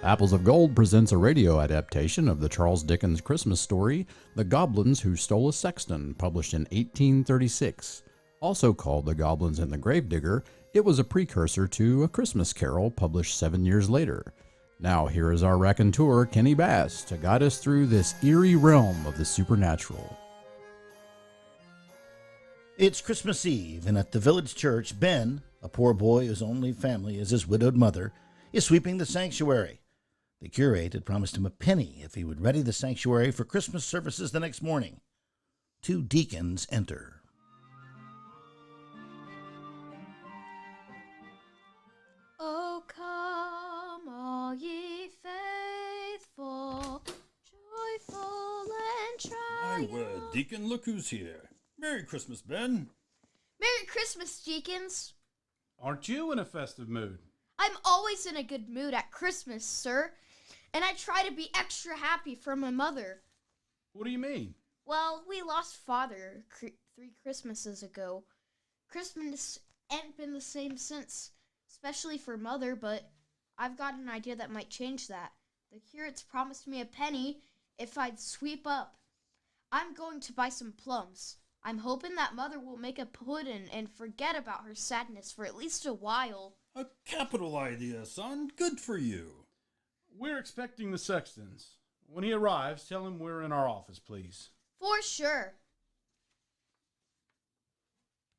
Apples of Gold presents a radio adaptation of the Charles Dickens Christmas story, The Goblins Who Stole a Sexton, published in 1836. Also called The Goblins and the Gravedigger, it was a precursor to A Christmas Carol, published 7 years later. Now here is our raconteur, Kenny Bass, to guide us through this eerie realm of the supernatural. It's Christmas Eve, and at the village church, Ben, a poor boy whose only family is his widowed mother, is sweeping the sanctuary. The curate had promised him a penny if he would ready the sanctuary for Christmas services the next morning. 2 deacons enter. Oh, come, all ye faithful, joyful and My triumphant. word, Deacon, look who's here. Merry Christmas, Ben. Merry Christmas, deacons. Aren't you in a festive mood? I'm always in a good mood at Christmas, sir, and I try to be extra happy for my mother. What do you mean? Well, we lost Father 3 Christmases ago. Christmas ain't been the same since, especially for Mother, but I've got an idea that might change that. The curates promised me a penny if I'd sweep up. I'm going to buy some plums. I'm hoping that Mother will make a pudding and forget about her sadness for at least a while. A capital idea, son. Good for you. We're expecting the Sextons. When he arrives, tell him we're in our office, please. For sure.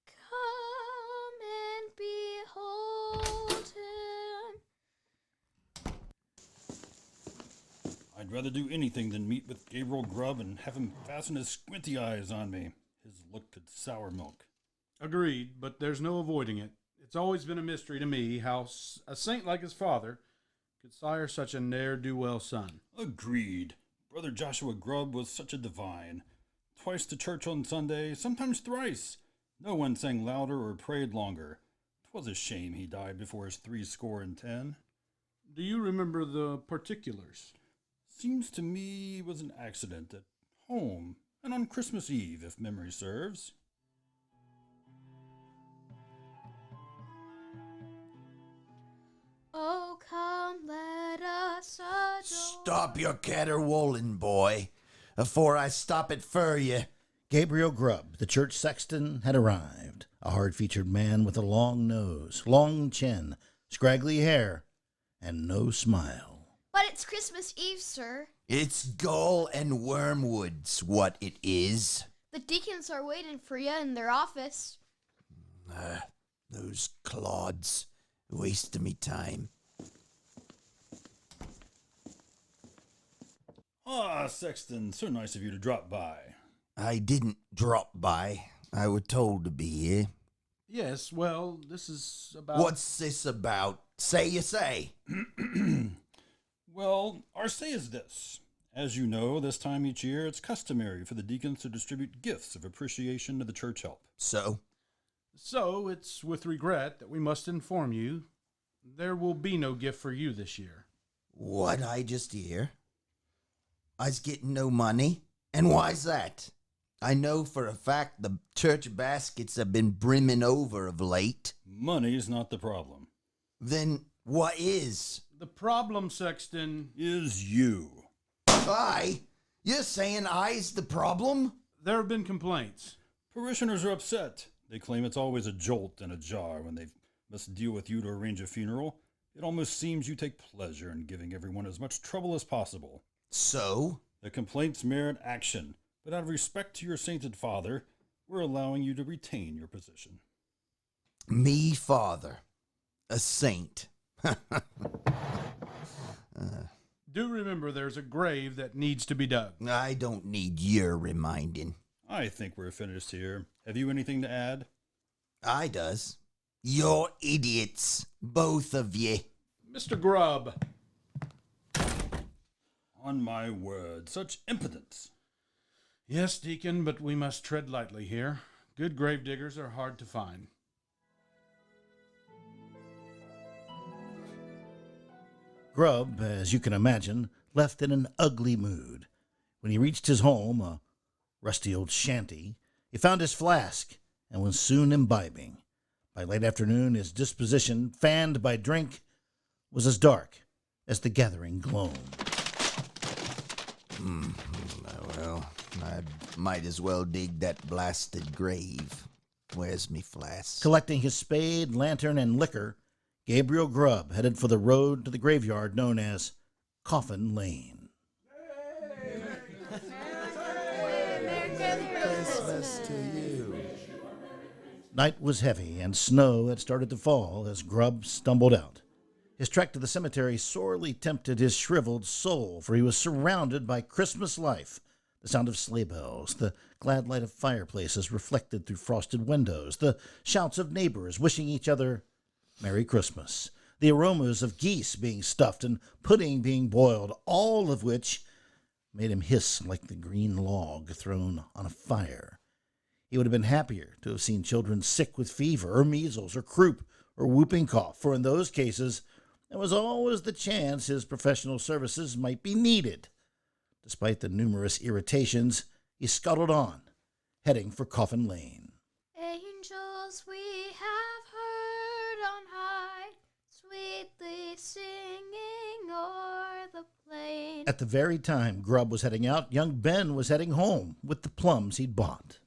Come and behold him. I'd rather do anything than meet with Gabriel Grubb and have him fasten his squinty eyes on me. His look could sour milk. Agreed, but there's no avoiding it. It's always been a mystery to me how a saint like his father could sire such a ne'er-do-well son. Agreed. Brother Joshua Grubb was such a divine. Twice to church on Sunday, sometimes thrice. No one sang louder or prayed longer. 'Twas a shame he died before his 70. Do you remember the particulars? Seems to me it was an accident at home, and on Christmas Eve, if memory serves. Oh, come, let us adore. Stop your caterwauling, boy, afore I stop it fur ye. Gabriel Grubb, the church sexton, had arrived. A hard-featured man with a long nose, long chin, scraggly hair, and no smile. But it's Christmas Eve, sir. It's gall and wormwoods, what it is. The deacons are waiting for you in their office. Those clods, wasting me time. Ah, Sexton, so nice of you to drop by. I didn't drop by. I were told to be here. Yes, well, this is about... What's this about? Say you say. Well, our say is this. As you know, this time each year it's customary for the deacons to distribute gifts of appreciation to the church help. So? So, it's with regret that we must inform you there will be no gift for you this year. What I just hear? I's getting no money. And why's that? I know for a fact the church baskets have been brimming over of late. Money's not the problem. Then what is? The problem, Sexton... Is you. You're saying I's the problem? There have been complaints. Parishioners are upset. They claim it's always a jolt and a jar when they must deal with you to arrange a funeral. It almost seems you take pleasure in giving everyone as much trouble as possible. So? The complaints merit action, but out of respect to your sainted father, we're allowing you to retain your position. Me father. A saint. Do remember there's a grave that needs to be dug. I don't need your reminding. I think we're finished here. Have you anything to add? I does. You're idiots, both of ye. Mr. Grubb. On my word, such impudence. Yes, Deacon, but we must tread lightly here. Good grave diggers are hard to find. Grubb, as you can imagine, left in an ugly mood. When he reached his home, a rusty old shanty, he found his flask and was soon imbibing. By late afternoon, his disposition, fanned by drink, was as dark as the gathering gloamed. Well, I might as well dig that blasted grave. Where's me flask? Collecting his spade, lantern, and liquor, Gabriel Grubb headed for the road to the graveyard known as Coffin Lane. Christmas to you. Night was heavy, and snow had started to fall as Grubb stumbled out. His trek to the cemetery sorely tempted his shriveled soul, for he was surrounded by Christmas life, the sound of sleigh bells, the glad light of fireplaces reflected through frosted windows, the shouts of neighbors wishing each other Merry Christmas, the aromas of geese being stuffed and pudding being boiled, all of which made him hiss like the green log thrown on a fire. He would have been happier to have seen children sick with fever or measles or croup or whooping cough, for in those cases there was always the chance his professional services might be needed. Despite the numerous irritations, he scuttled on, heading for Coffin Lane. Angels we have heard on high, sweetly singing o'er the plain. At the very time Grubb was heading out, young Ben was heading home with the plums he'd bought.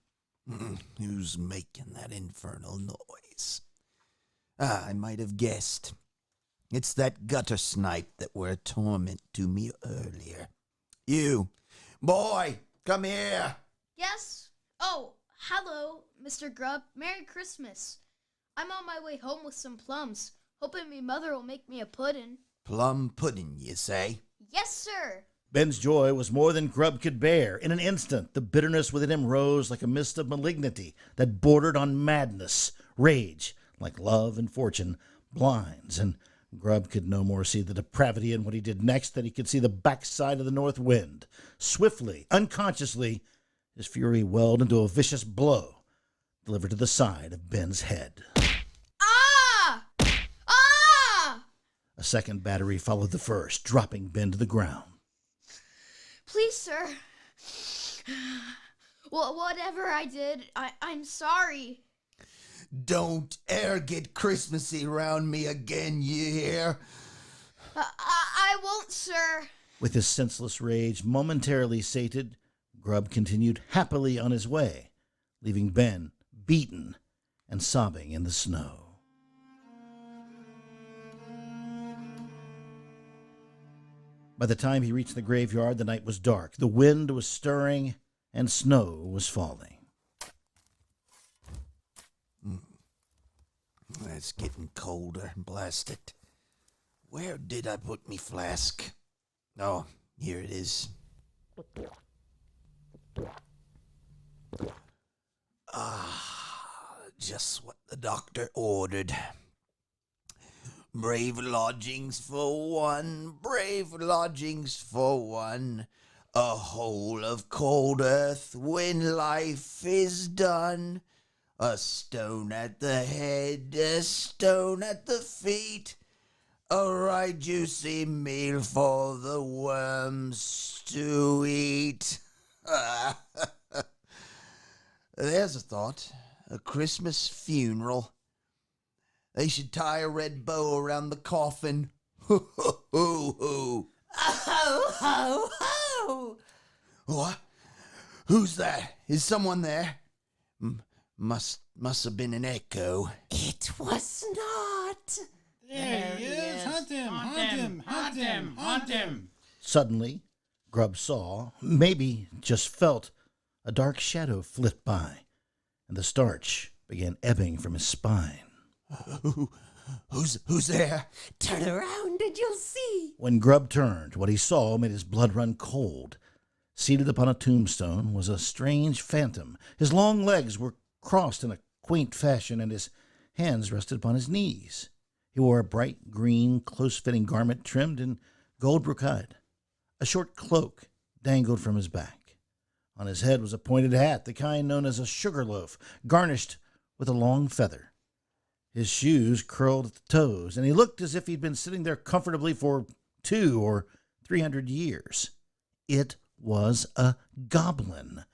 Who's making that infernal noise? I might have guessed. It's that gutter snipe that were a torment to me earlier. You, boy, come here. Yes? Oh, hello, Mr. Grubb. Merry Christmas. I'm on my way home with some plums, hoping me mother will make me a pudding. Plum pudding, you say? Yes, sir. Ben's joy was more than Grubb could bear. In an instant, the bitterness within him rose like a mist of malignity that bordered on madness. Rage, like love and fortune, blinds, and Grubb could no more see the depravity in what he did next than he could see the backside of the north wind. Swiftly, unconsciously, his fury welled into a vicious blow, delivered to the side of Ben's head. Ah! Ah! A second battery followed the first, dropping Ben to the ground. Please, sir. Well, whatever I did, I'm sorry. Don't e'er get Christmassy round me again, you hear? I won't, sir. With his senseless rage momentarily sated, Grubb continued happily on his way, leaving Ben beaten and sobbing in the snow. By the time he reached the graveyard, the night was dark. The wind was stirring, and snow was falling. It's getting colder, blast it. Where did I put me flask? Oh, here it is. Just what the doctor ordered. Brave lodgings for one, brave lodgings for one. A hole of cold earth when life is done. A stone at the head, a stone at the feet. A right juicy meal for the worms to eat. There's a thought. A Christmas funeral. They should tie a red bow around the coffin. Hoo, hoo, hoo, hoo. Ho, ho, ho. What? Who's that? Is someone there? Must have been an echo. It was not. There he is. Hunt him, hunt him, hunt him, hunt him. Suddenly, Grubb saw, maybe just felt, a dark shadow flit by, and the starch began ebbing from his spine. Who's there? Turn around and you'll see. When Grubb turned, what he saw made his blood run cold. Seated upon a tombstone was a strange phantom. His long legs were crossed in a quaint fashion, and his hands rested upon his knees. He wore a bright green, close-fitting garment trimmed in gold brocade. A short cloak dangled from his back. On his head was a pointed hat, the kind known as a sugar loaf, garnished with a long feather. His shoes curled at the toes, and he looked as if he'd been sitting there comfortably for 200 or 300 years. It was a goblin,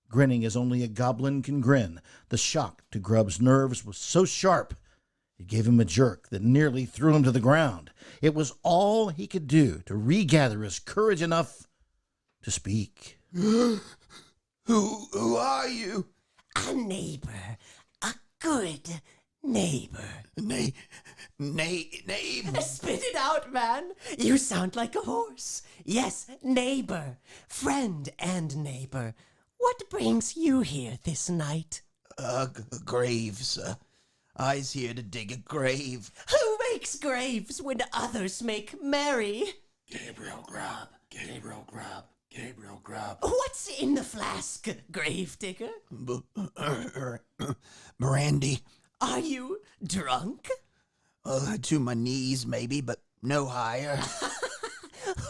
grinning as only a goblin can grin. The shock to Grubb's nerves was so sharp, It gave him a jerk that nearly threw him to the ground. It was all he could do to regather his courage enough to speak. Who are you? A neighbor. A good neighbor. Neighbor. Spit it out, man. You sound like a horse. Yes, neighbor. Friend and neighbor. What brings you here this night? A grave, sir. I's here to dig a grave. Who makes graves when others make merry? Gabriel Grubb. Gabriel Grubb. Gabriel Grubb. What's in the flask, gravedigger? Brandy. Are you drunk? To my knees, maybe, but no higher.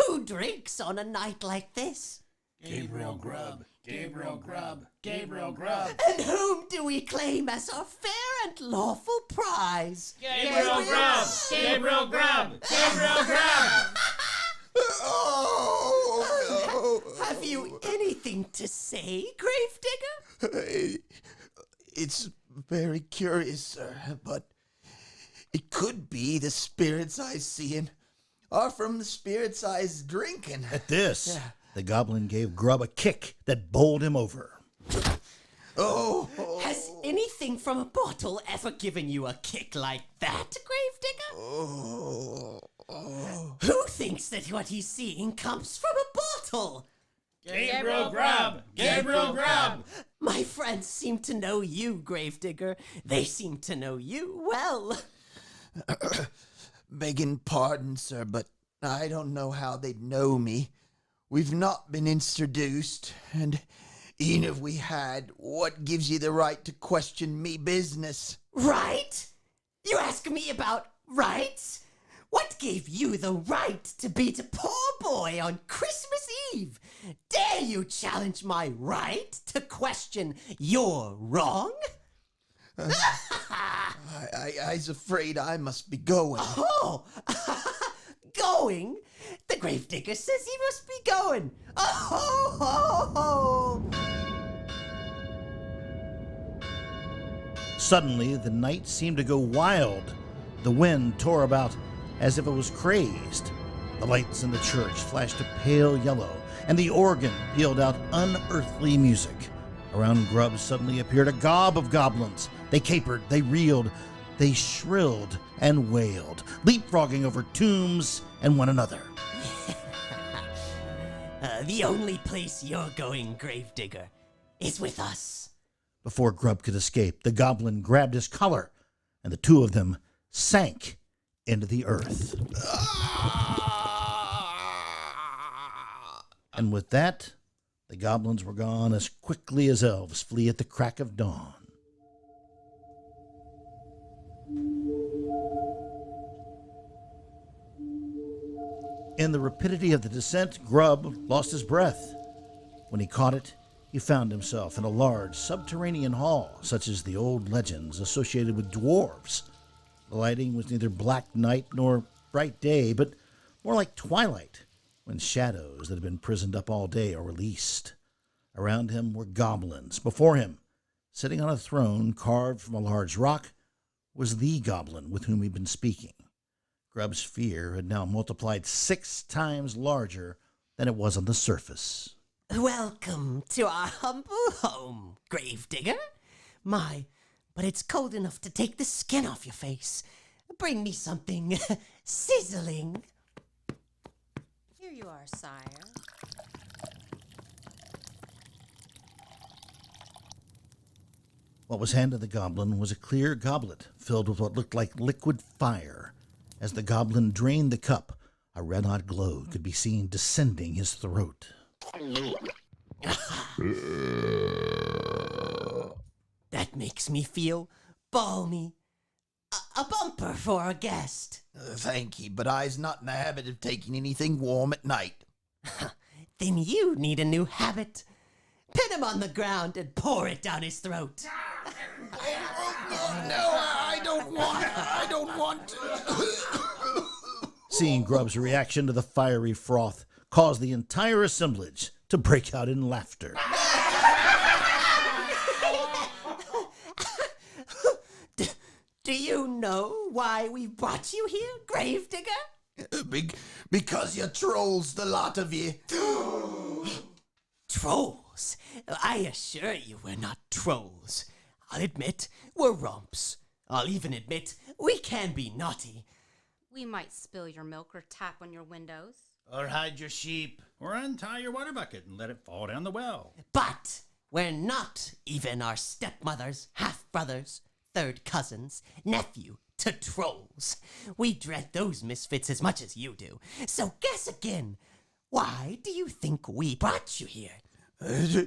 Who drinks on a night like this? Gabriel Grubb. Gabriel Grubb. Gabriel Grubb. And whom do we claim as our fair and lawful prize? Gabriel Grubb! Gabriel Grubb! Gabriel Grubb! Oh, no. Have you anything to say, gravedigger? It's very curious, sir, but it could be the spirits I seeing are from the spirits I's drinking. At this, the goblin gave Grubb a kick that bowled him over. Oh. Has anything from a bottle ever given you a kick like that, gravedigger? Oh. Who thinks that what he's seeing comes from a bottle? Gabriel Grubb! Gabriel Grubb! My friends seem to know you, gravedigger. They seem to know you well. Begging pardon, sir, but I don't know how they'd know me. We've not been introduced, and even if we had, what gives you the right to question me business? Right? You ask me about rights? What gave you the right to beat a poor boy on Christmas Eve? Dare you challenge my right to question your wrong? I's afraid I must be going. Oh, going? The gravedigger says he must be going. Oh, ho, ho. Suddenly, the night seemed to go wild. The wind tore about as if it was crazed. The lights in the church flashed a pale yellow, and the organ pealed out unearthly music. Around Grubb suddenly appeared a gob of goblins. They capered, they reeled, they shrilled and wailed, leapfrogging over tombs and one another. The only place you're going, gravedigger, is with us. Before Grubb could escape, the goblin grabbed his collar, and the two of them sank into the earth. And with that, the goblins were gone as quickly as elves flee at the crack of dawn. In the rapidity of the descent, Grubb lost his breath. When he caught it, he found himself in a large subterranean hall, such as the old legends associated with dwarves. The lighting was neither black night nor bright day, but more like twilight, when shadows that had been prisoned up all day are released. Around him were goblins. Before him, sitting on a throne carved from a large rock, was the goblin with whom he'd been speaking. Grubb's fear had now multiplied 6 times larger than it was on the surface. Welcome to our humble home, gravedigger. My, but it's cold enough to take the skin off your face. Bring me something sizzling. Here you are, sire. What was handed the goblin was a clear goblet filled with what looked like liquid fire. As the goblin drained the cup, a red-hot glow could be seen descending his throat. That makes me feel balmy. A bumper for a guest. Thank ye, but I's not in the habit of taking anything warm at night. Then you need a new habit. Pin him on the ground and pour it down his throat. No, I don't want to. Seeing Grubb's reaction to the fiery froth caused the entire assemblage to break out in laughter. Do Do you know why we brought you here, Gravedigger? Because you trolls, the lot of you. Trolls? I assure you we're not trolls. I'll admit we're romps. I'll even admit we can be naughty. We might spill your milk or tap on your windows. Or hide your sheep. Or untie your water bucket and let it fall down the well. But we're not even our stepmothers, half-brothers, third cousins, nephew to trolls. We dread those misfits as much as you do. So guess again. Why do you think we brought you here?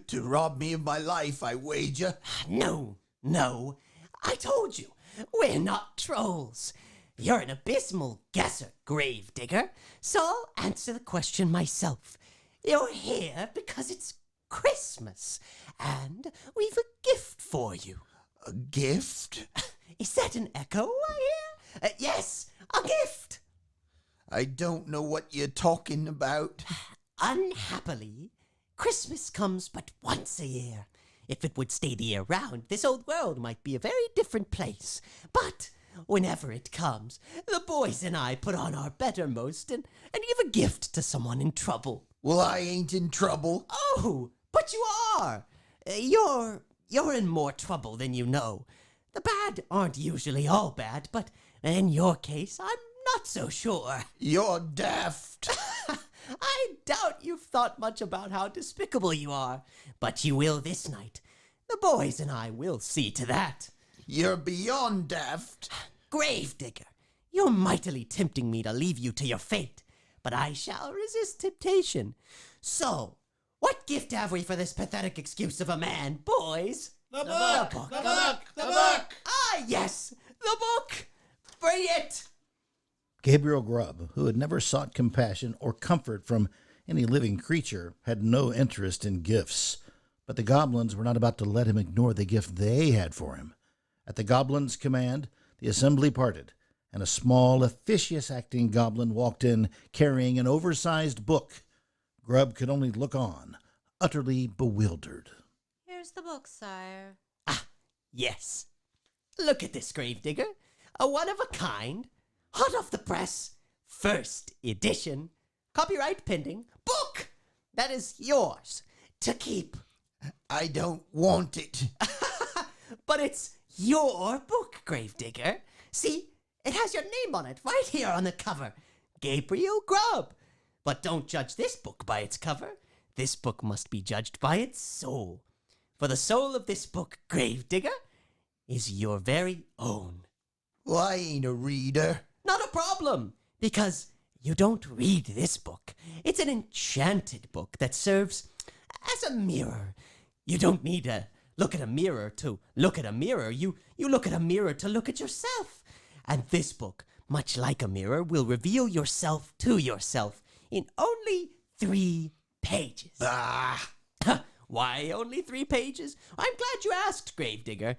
To rob me of my life, I wager. No. I told you, we're not trolls. You're an abysmal guesser, Gravedigger. So I'll answer the question myself. You're here because it's Christmas, and we've a gift for you. A gift? Is that an echo I hear? Yes, a gift. I don't know what you're talking about. Unhappily, Christmas comes but once a year. If it would stay the year round, this old world might be a very different place. But whenever it comes, the boys and I put on our bettermost and give a gift to someone in trouble. Well, I ain't in trouble. Oh, but you are. You're in more trouble than you know. The bad aren't usually all bad, but in your case, I'm not so sure. You're daft. I doubt you've thought much about how despicable you are, but you will this night. The boys and I will see to that. You're beyond daft. Gravedigger, you're mightily tempting me to leave you to your fate, but I shall resist temptation. So, what gift have we for this pathetic excuse of a man, boys? The book! The book! The book! Ah, yes, the book! Bring it! Gabriel Grubb, who had never sought compassion or comfort from any living creature, had no interest in gifts. But the goblins were not about to let him ignore the gift they had for him. At the goblins' command, the assembly parted, and a small, officious-acting goblin walked in carrying an oversized book. Grubb could only look on, utterly bewildered. Here's the book, sire. Ah, yes. Look at this, Gravedigger. A one-of-a-kind, hot off the press, first edition, copyright pending, book that is yours to keep. I don't want it. But it's your book, Gravedigger. See, it has your name on it right here on the cover. Gabriel Grubb. But don't judge this book by its cover. This book must be judged by its soul. For the soul of this book, Gravedigger, is your very own. Well, I ain't a reader. Not a problem, because you don't read this book. It's an enchanted book that serves as a mirror. You don't need to look at a mirror to look at a mirror. You look at a mirror to look at yourself. And this book, much like a mirror, will reveal yourself to yourself in only 3 pages. Ah! Why only 3 pages? I'm glad you asked, Gravedigger.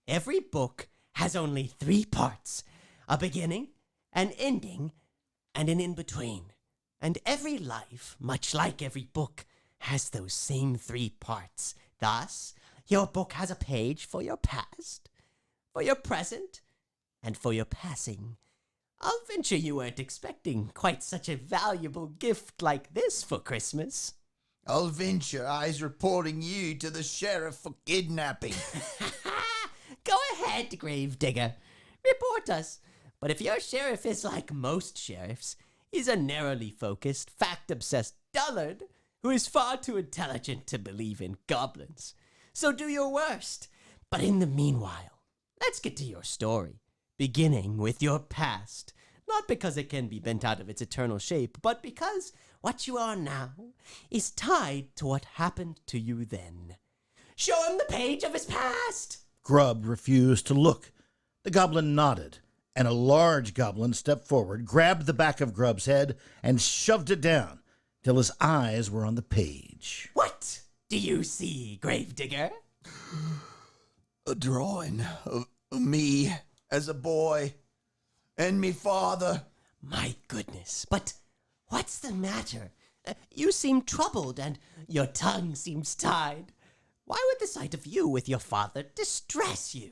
Every book has only 3 parts. A beginning, an ending, and an in-between. And every life, much like every book, has those same 3 parts. Thus, your book has a page for your past, for your present, and for your passing. I'll venture you weren't expecting quite such a valuable gift like this for Christmas. I'll venture I's reporting you to the sheriff for kidnapping. Go ahead, Gravedigger. Report us. But if your sheriff is like most sheriffs, he's a narrowly focused, fact-obsessed dullard who is far too intelligent to believe in goblins. So do your worst. But in the meanwhile, let's get to your story, beginning with your past. Not because it can be bent out of its eternal shape, but because what you are now is tied to what happened to you then. Show him the page of his past! Grubb refused to look. The goblin nodded, and a large goblin stepped forward, grabbed the back of Grubb's head, and shoved it down till his eyes were on the page. What do you see, Gravedigger? A drawing of me as a boy and me father. My goodness, but what's the matter? You seem troubled and your tongue seems tied. Why would the sight of you with your father distress you?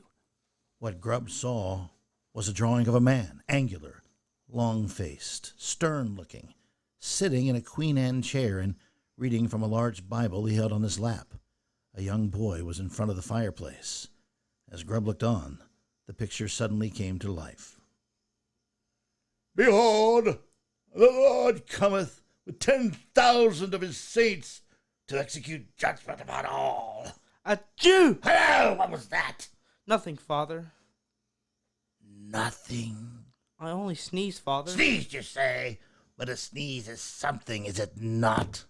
What Grubb saw was a drawing of a man, angular, long-faced, stern-looking, sitting in a Queen Anne chair and reading from a large Bible he held on his lap. A young boy was in front of the fireplace. As Grubb looked on, the picture suddenly came to life. "Behold, the Lord cometh with 10,000 of his saints to execute judgment upon all." A Jew! Hello, what was that? Nothing, Father. Nothing. I only sneeze, Father. Sneezed, you say? But a sneeze is something, is it not?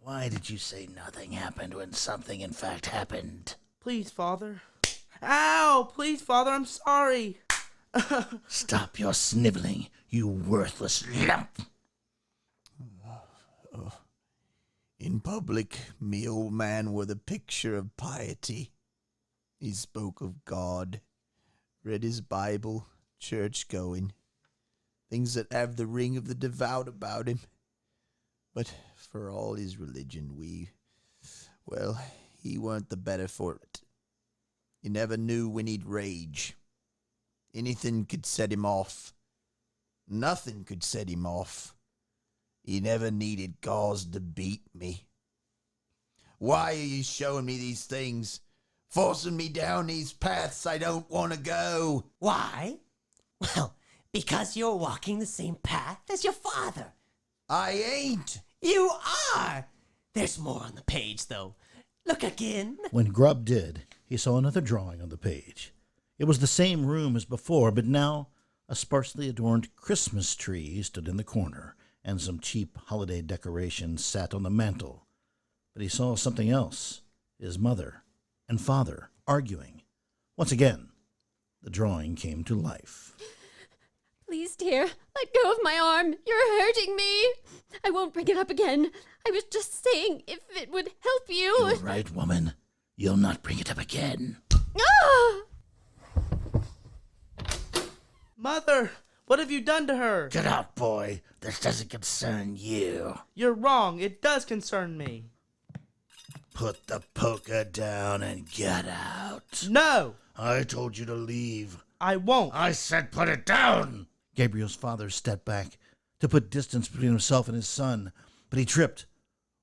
Why did you say nothing happened when something in fact happened? Please, Father. Ow! Please, Father, I'm sorry. Stop your sniveling, you worthless lump. In public, me old man were the picture of piety. He spoke of God, read his Bible, church-going, things that have the ring of the devout about him. But for all his religion, he weren't the better for it. You never knew when he'd rage. Anything could set him off. Nothing could set him off. He never needed cause to beat me. Why are you showing me these things? Forcing me down these paths I don't want to go? Why? Well, because you're walking the same path as your father. I ain't. You are! There's more on the page, though. Look again. When Grubb did, he saw another drawing on the page. It was the same room as before, but now a sparsely adorned Christmas tree stood in the corner, and some cheap holiday decorations sat on the mantel. But he saw something else, his mother and father arguing. Once again, the drawing came to life. Please, dear, let go of my arm. You're hurting me. I won't bring it up again. I was just saying if it would help you. You're right, woman. You'll not bring it up again. Ah! Mother, what have you done to her? Get out, boy. This doesn't concern you. You're wrong. It does concern me. Put the poker down and get out. No! I told you to leave. I won't. I said put it down. Gabriel's father stepped back to put distance between himself and his son, but he tripped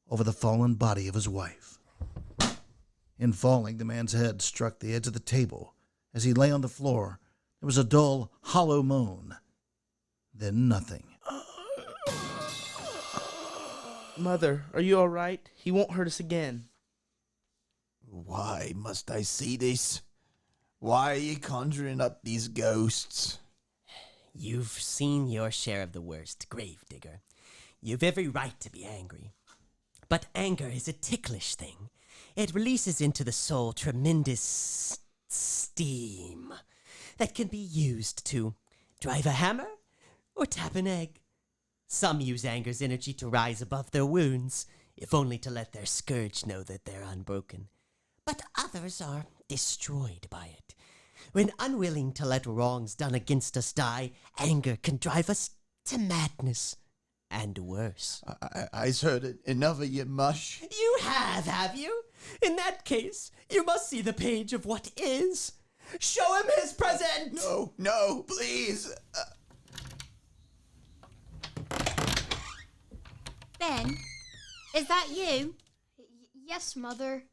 over the fallen body of his wife. In falling, the man's head struck the edge of the table. As he lay on the floor, there was a dull, hollow moan. Then nothing. Mother, are you all right? He won't hurt us again. Why must I see this? Why are you conjuring up these ghosts? You've seen your share of the worst, Gravedigger. You've every right to be angry. But anger is a ticklish thing. It releases into the soul tremendous steam that can be used to drive a hammer or tap an egg. Some use anger's energy to rise above their wounds, if only to let their scourge know that they're unbroken. But others are destroyed by it. When unwilling to let wrongs done against us die, anger can drive us to madness, and worse. I's heard enough of your mush. You have you? In that case, you must see the page of what is. Show him his present! No, please. Ben, is that you? Yes, Mother.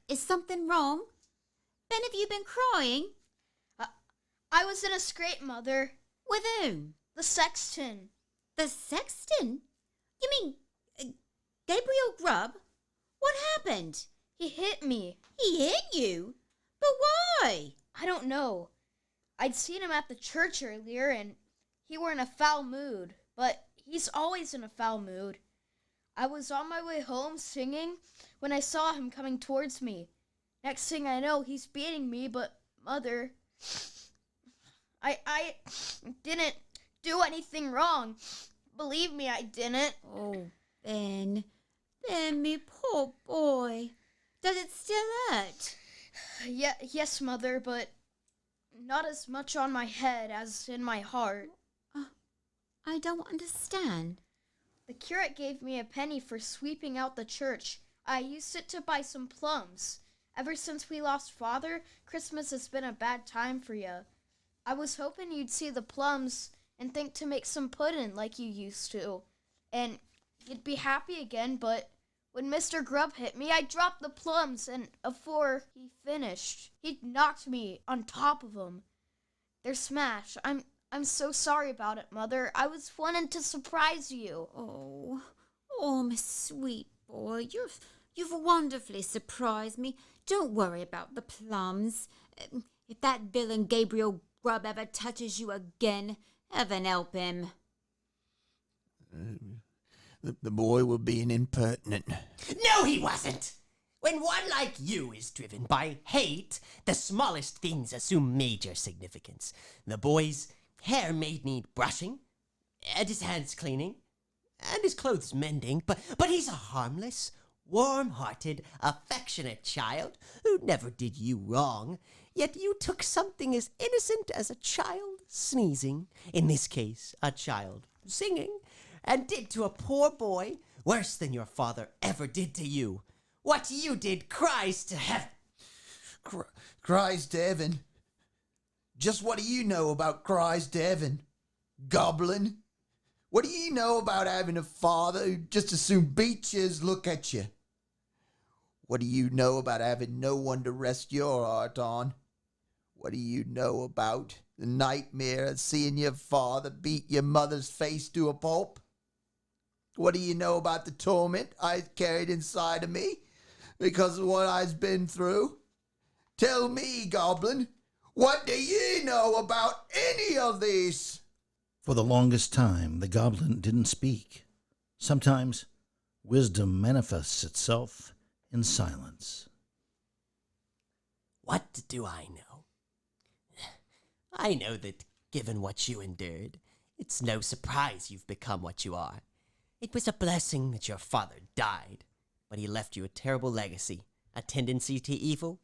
Is something wrong? Ben, have you been crying? I was in a scrape, Mother. With whom? The sexton. The sexton? You mean Gabriel Grubb? What happened? He hit me. He hit you? But why? I don't know. I'd seen him at the church earlier, and he were in a foul mood. But he's always in a foul mood. I was on my way home singing when I saw him coming towards me. Next thing I know, he's beating me, but Mother, I didn't do anything wrong. Believe me, I didn't. Oh, Ben, me poor boy. Does it still hurt? Yes, Mother, but not as much on my head as in my heart. I don't understand. The curate gave me a penny for sweeping out the church. I used it to buy some plums. Ever since we lost Father, Christmas has been a bad time for you. I was hoping you'd see the plums and think to make some pudding like you used to. And you'd be happy again, but when Mr. Grub hit me, I dropped the plums, and afore he finished, he knocked me on top of them. They're smashed. I'm so sorry about it, Mother. I was wanting to surprise you. Oh, my sweet boy, you've wonderfully surprised me. Don't worry about the plums. If that villain Gabriel Grubb ever touches you again, heaven help him. The boy were being impertinent. No, he wasn't! When one like you is driven by hate, the smallest things assume major significance. The boy's hair may need brushing, and his hands cleaning, and his clothes mending, but he's a harmless, warm-hearted, affectionate child who never did you wrong. Yet you took something as innocent as a child sneezing, in this case, a child singing, and did to a poor boy worse than your father ever did to you. What you did cries to heaven. Cries to heaven? Just what do you know about cries to heaven, goblin? What do you know about having a father who just as soon beats you as look at you? What do you know about having no one to rest your heart on? What do you know about the nightmare of seeing your father beat your mother's face to a pulp? What do you know about the torment I carried inside of me because of what I've been through? Tell me, goblin, what do you know about any of this? For the longest time, the goblin didn't speak. Sometimes wisdom manifests itself in silence. What do I know? I know that, given what you endured, it's no surprise you've become what you are. It was a blessing that your father died, but he left you a terrible legacy, a tendency to evil,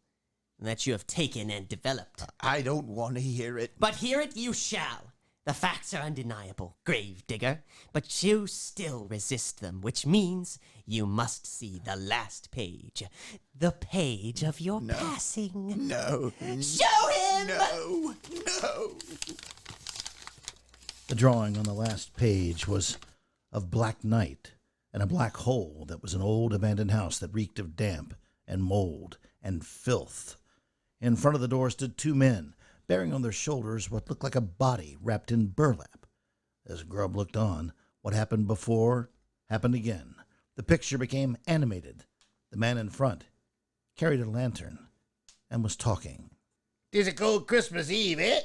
that you have taken and developed. I don't want to hear it. But hear it you shall. The facts are undeniable, Gravedigger, but you still resist them, which means you must see the last page. The page of your passing. No. Show him! No. The drawing on the last page was of black night and a black hole that was an old abandoned house that reeked of damp and mold and filth. In front of the door stood two men, bearing on their shoulders what looked like a body wrapped in burlap. As Grubb looked on, what happened before happened again. The picture became animated. The man in front carried a lantern and was talking. "'Tis a cold Christmas Eve, eh?"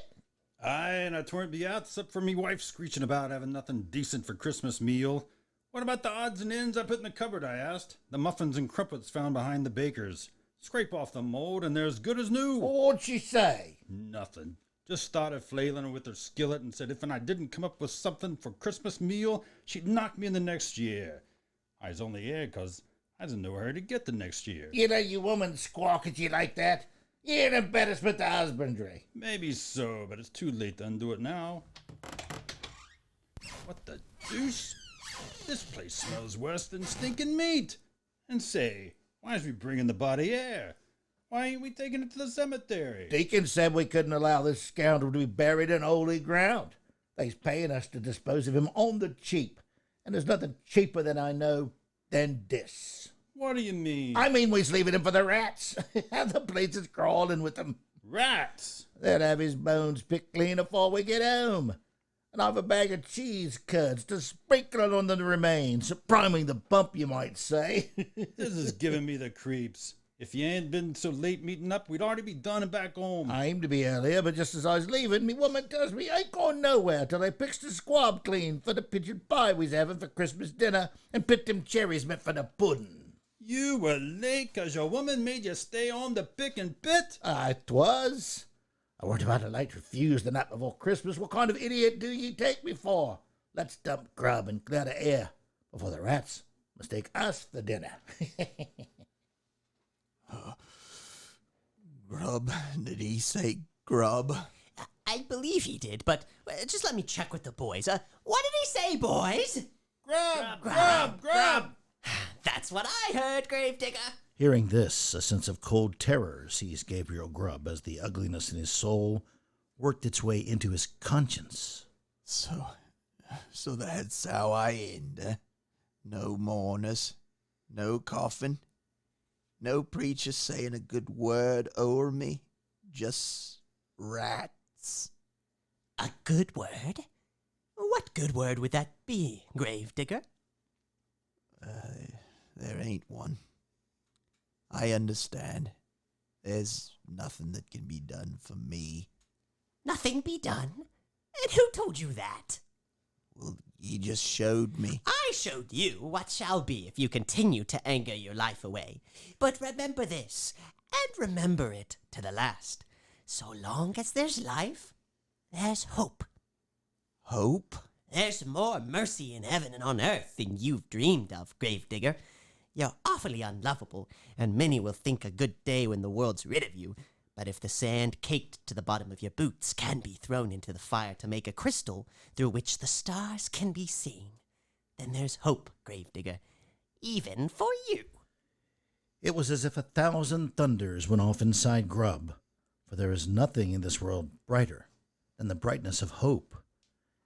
Aye, and I torn't be out except for me wife screeching about having nothing decent for Christmas meal. What about the odds and ends I put in the cupboard, I asked. The muffins and crumpets found behind the baker's. Scrape off the mold and they're as good as new. What'd she say? Nothing. Just started flailing her with her skillet and said if I didn't come up with something for Christmas meal, she'd knock me in the next year. I was only here 'cause I didn't know where to get the next year. You let your woman squawk at you like that? You're an embarrassment to husbandry. Maybe so, but it's too late to undo it now. What the deuce? This place smells worse than stinking meat. And say, why is we bringing the body here? Why ain't we taking it to the cemetery? Deacon said we couldn't allow this scoundrel to be buried in holy ground. They's paying us to dispose of him on the cheap. And there's nothing cheaper than I know than this. What do you mean? I mean we's leaving him for the rats. And the place is crawling with them. Rats? They'll have his bones picked clean afore we get home. And I've a bag of cheese curds to sprinkle it on the remains, priming the bump, you might say. This is giving me the creeps. If you ain't been so late meeting up, we'd already be done and back home. I aim to be earlier, but just as I was leaving, me woman tells me I ain't going nowhere till I picks the squab clean for the pigeon pie we's having for Christmas dinner and picked them cherries meant for the pudding. You were late 'cause your woman made you stay on to pick and pit? It was. I weren't about to like refuse the night before Christmas. What kind of idiot do you take me for? Let's dump grub and clear the air before the rats mistake us for dinner. Grub? Did he say grub? I believe he did, but just let me check with the boys. What did he say, boys? Grub! That's what I heard, Gravedigger. Hearing this, a sense of cold terror seized Gabriel Grubb as the ugliness in his soul worked its way into his conscience. So that's how I end, eh? No mourners, no coffin, no preacher saying a good word o'er me, just rats. A good word? What good word would that be, Gravedigger? There ain't one. I understand. There's nothing that can be done for me. Nothing be done? And who told you that? Well, you just showed me. I showed you what shall be if you continue to anger your life away. But remember this, and remember it to the last. So long as there's life, there's hope. Hope? There's more mercy in heaven and on earth than you've dreamed of, Gravedigger. You're awfully unlovable, and many will think a good day when the world's rid of you. But if the sand caked to the bottom of your boots can be thrown into the fire to make a crystal through which the stars can be seen, then there's hope, Gravedigger, even for you. It was as if 1,000 thunders went off inside Grubb, for there is nothing in this world brighter than the brightness of hope.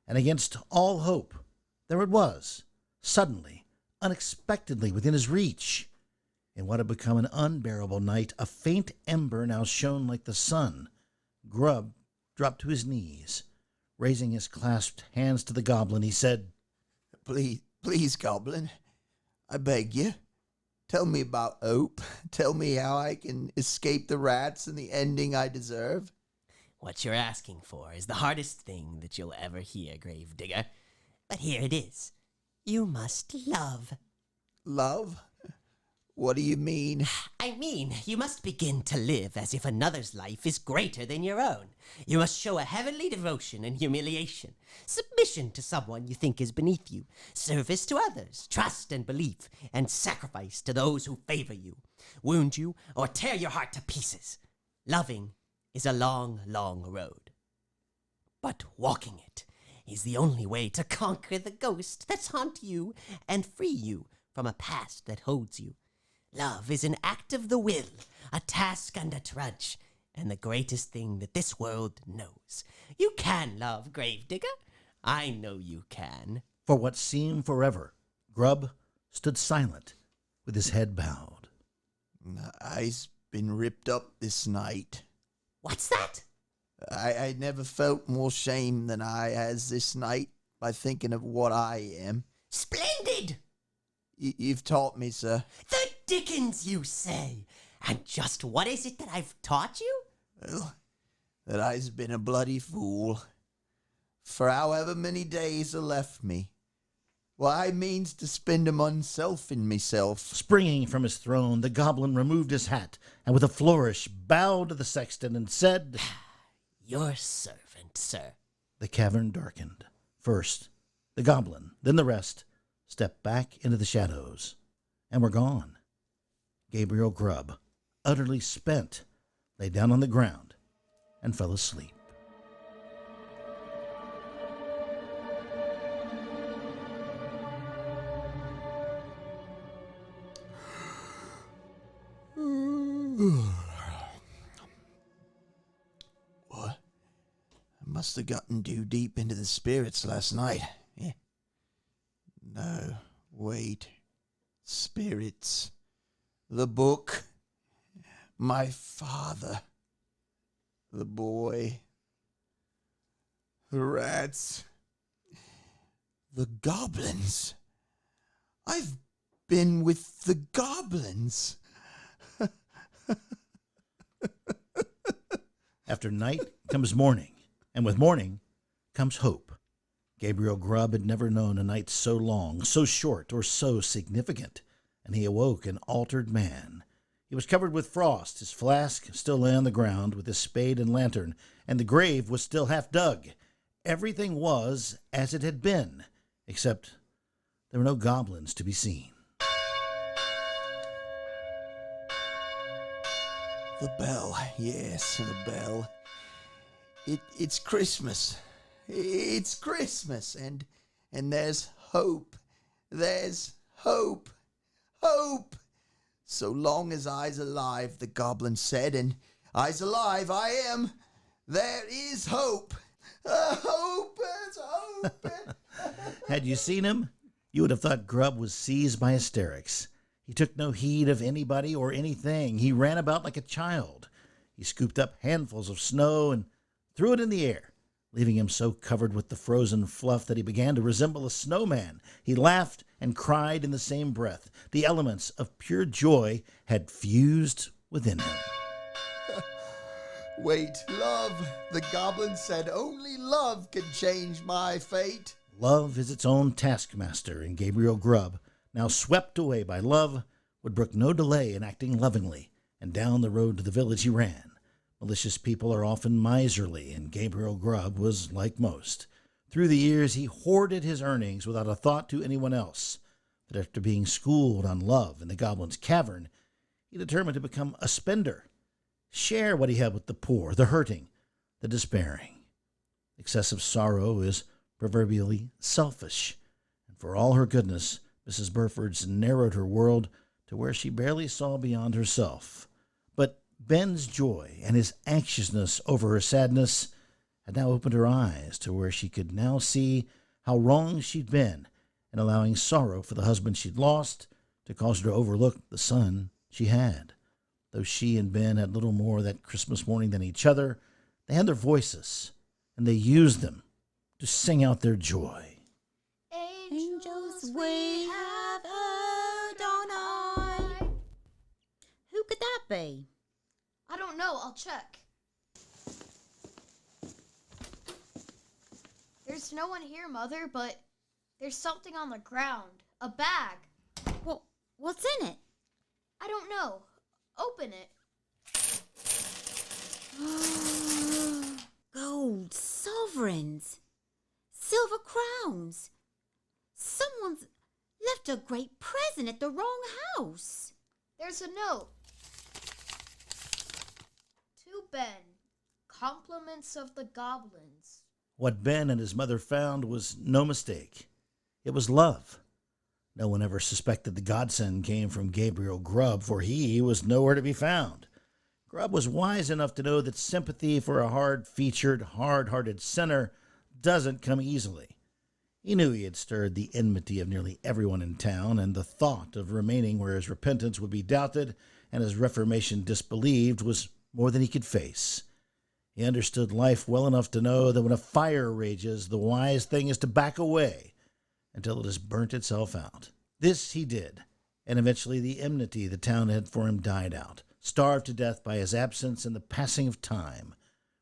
And against all hope, there it was, suddenly, unexpectedly within his reach. In what had become an unbearable night, a faint ember now shone like the sun. Grubb dropped to his knees. Raising his clasped hands to the goblin, he said, Please, goblin, I beg you, tell me about hope. Tell me how I can escape the rats and the ending I deserve. What you're asking for is the hardest thing that you'll ever hear, Gravedigger. But here it is. You must love. Love? What do you mean? I mean, you must begin to live as if another's life is greater than your own. You must show a heavenly devotion and humiliation, submission to someone you think is beneath you, service to others, trust and belief, and sacrifice to those who favor you, wound you, or tear your heart to pieces. Loving is a long, long road. But walking it is the only way to conquer the ghost that's haunt you and free you from a past that holds you. Love is an act of the will, a task and a trudge, and the greatest thing that this world knows. You can love, Gravedigger. I know you can. For what seemed forever, Grubb stood silent, with his head bowed. I's been ripped up this night. What's that? I never felt more shame than I has this night by thinking of what I am. Splendid! You've taught me, sir. The dickens, you say! And just what is it that I've taught you? Well, that I's been a bloody fool. For however many days are left me, well, I means to spend 'em unself in meself. Springing from his throne, the goblin removed his hat, and with a flourish bowed to the sexton and said, Your servant, sir. The cavern darkened. First, the goblin, then the rest, stepped back into the shadows, and were gone. Gabriel Grubb, utterly spent, lay down on the ground and fell asleep. What? I must have gotten too deep into the spirits last night. Yeah. No, wait. Spirits. The book. My father. The boy. The rats. The goblins. I've been with the goblins. After night comes morning, and with morning comes hope. Gabriel Grubb had never known a night so long, so short, or so significant, and he awoke an altered man. He was covered with frost, his flask still lay on the ground with his spade and lantern, and the grave was still half dug. Everything was as it had been, except there were no goblins to be seen. The bell, yes, the bell. It's Christmas. It's Christmas, and there's hope. There's hope. Hope. So long as I's alive, the goblin said, and I's alive, I am. There is hope. Hope, there's hope. Had you seen him, you would have thought Grub was seized by hysterics. He took no heed of anybody or anything. He ran about like a child. He scooped up handfuls of snow and threw it in the air, leaving him so covered with the frozen fluff that he began to resemble a snowman. He laughed and cried in the same breath. The elements of pure joy had fused within him. Wait, love, the goblin said only love can change my fate. Love is its own taskmaster, and Gabriel Grubb, now swept away by love, would brook no delay in acting lovingly, and down the road to the village he ran. Malicious people are often miserly, and Gabriel Grubb was like most. Through the years, he hoarded his earnings without a thought to anyone else. But after being schooled on love in the Goblin's Cavern, he determined to become a spender, share what he had with the poor, the hurting, the despairing. Excessive sorrow is proverbially selfish, and for all her goodness, Mrs. Burford's narrowed her world to where she barely saw beyond herself. But Ben's joy and his anxiousness over her sadness had now opened her eyes to where she could now see how wrong she'd been in allowing sorrow for the husband she'd lost to cause her to overlook the son she had. Though she and Ben had little more that Christmas morning than each other, they had their voices, and they used them to sing out their joy. Angels we have heard on high. Who could that be? I don't know. I'll check. There's no one here, Mother, but there's something on the ground. A bag. Well, what's in it? I don't know. Open it. Gold sovereigns. Silver crowns. Someone's left a great present at the wrong house. There's a note. To Ben. Compliments of the Goblins. What Ben and his mother found was no mistake. It was love. No one ever suspected the godsend came from Gabriel Grubb, for he was nowhere to be found. Grubb was wise enough to know that sympathy for a hard-featured, hard-hearted sinner doesn't come easily. He knew he had stirred the enmity of nearly everyone in town, and the thought of remaining where his repentance would be doubted and his reformation disbelieved was more than he could face. He understood life well enough to know that when a fire rages, the wise thing is to back away until it has burnt itself out. This he did, and eventually the enmity the town had for him died out, starved to death by his absence and the passing of time.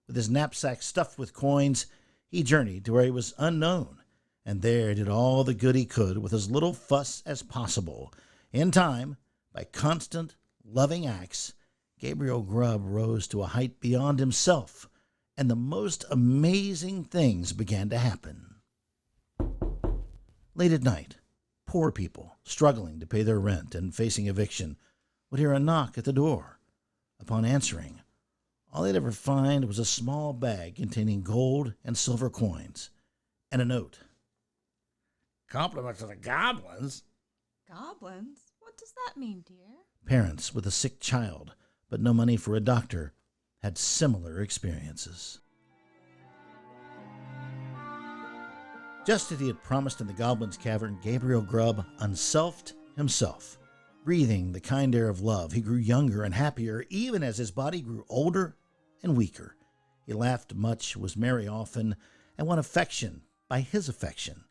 With his knapsack stuffed with coins, he journeyed to where he was unknown, and there did all the good he could with as little fuss as possible. In time, by constant, loving acts, Gabriel Grubb rose to a height beyond himself, and the most amazing things began to happen. Late at night, poor people, struggling to pay their rent and facing eviction, would hear a knock at the door. Upon answering, all they'd ever find was a small bag containing gold and silver coins, and a note. Compliments of the Goblins? Goblins? What does that mean, dear? Parents with a sick child, but no money for a doctor, had similar experiences. Just as he had promised in the Goblin's Cavern, Gabriel Grubb unselfed himself. Breathing the kind air of love, he grew younger and happier, even as his body grew older and weaker. He laughed much, was merry often, and won affection by his affection.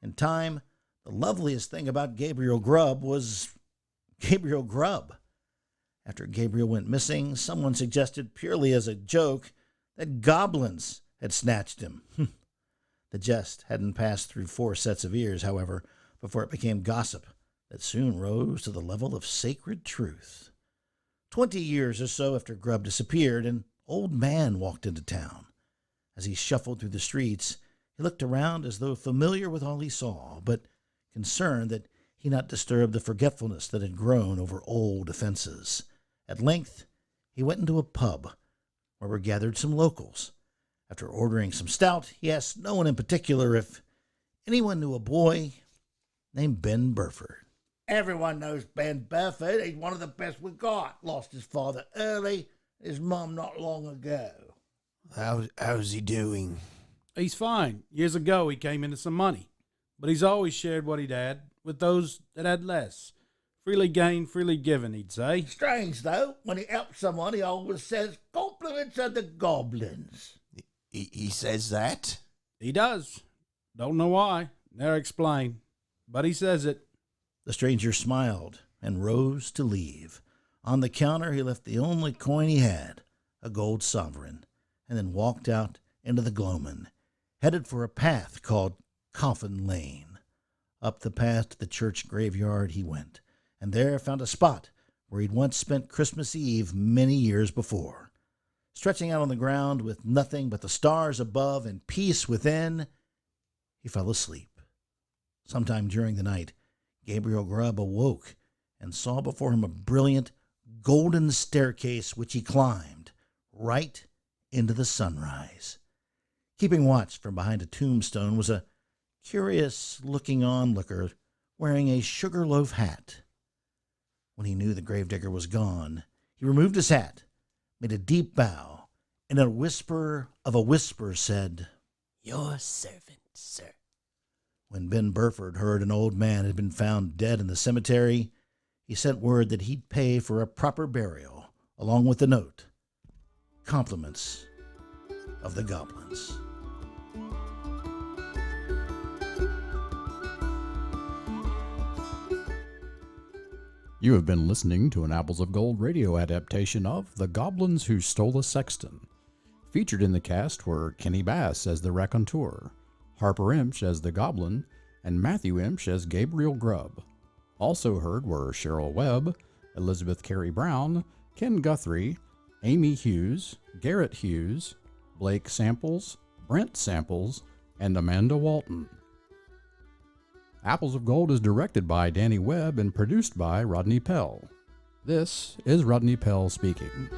In time, the loveliest thing about Gabriel Grubb was Gabriel Grubb. After Gabriel went missing, someone suggested purely as a joke that goblins had snatched him. The jest hadn't passed through 4 sets of ears, however, before it became gossip that soon rose to the level of sacred truth. 20 years or so after Grubb disappeared, an old man walked into town. As he shuffled through the streets, he looked around as though familiar with all he saw, but concerned that he not disturb the forgetfulness that had grown over old offenses. At length, he went into a pub where were gathered some locals. After ordering some stout, he asked no one in particular if anyone knew a boy named Ben Burford. Everyone knows Ben Burford. He's one of the best we got. Lost his father early, his mum not long ago. How's he doing? He's fine. Years ago, he came into some money, but he's always shared what he'd had with those that had less. Freely gained, freely given, he'd say. Strange, though. When he helps someone, he always says, compliments of the goblins. He says that? He does. Don't know why. Never explain. But he says it. The stranger smiled and rose to leave. On the counter, he left the only coin he had, a gold sovereign, and then walked out into the gloamin', headed for a path called Coffin Lane. Up the path to the church graveyard he went, and there found a spot where he'd once spent Christmas Eve many years before. Stretching out on the ground with nothing but the stars above and peace within, he fell asleep. Sometime during the night, Gabriel Grubb awoke and saw before him a brilliant, golden staircase which he climbed right into the sunrise. Keeping watch from behind a tombstone was a curious-looking onlooker wearing a sugar loaf hat. When he knew the gravedigger was gone, he removed his hat, made a deep bow, and in a whisper of a whisper said, "Your servant, sir." When Ben Burford heard an old man had been found dead in the cemetery, he sent word that he'd pay for a proper burial, along with the note, compliments of the goblins. You have been listening to an Apples of Gold radio adaptation of The Goblins Who Stole a Sexton. Featured in the cast were Kenny Bass as the raconteur, Harper Imch as the Goblin, and Matthew Imch as Gabriel Grubb. Also heard were Cheryl Webb, Elizabeth Carey Brown, Ken Guthrie, Amy Hughes, Garrett Hughes, Blake Samples, Brent Samples, and Amanda Walton. Apples of Gold is directed by Danny Webb and produced by Rodney Pell. This is Rodney Pell speaking.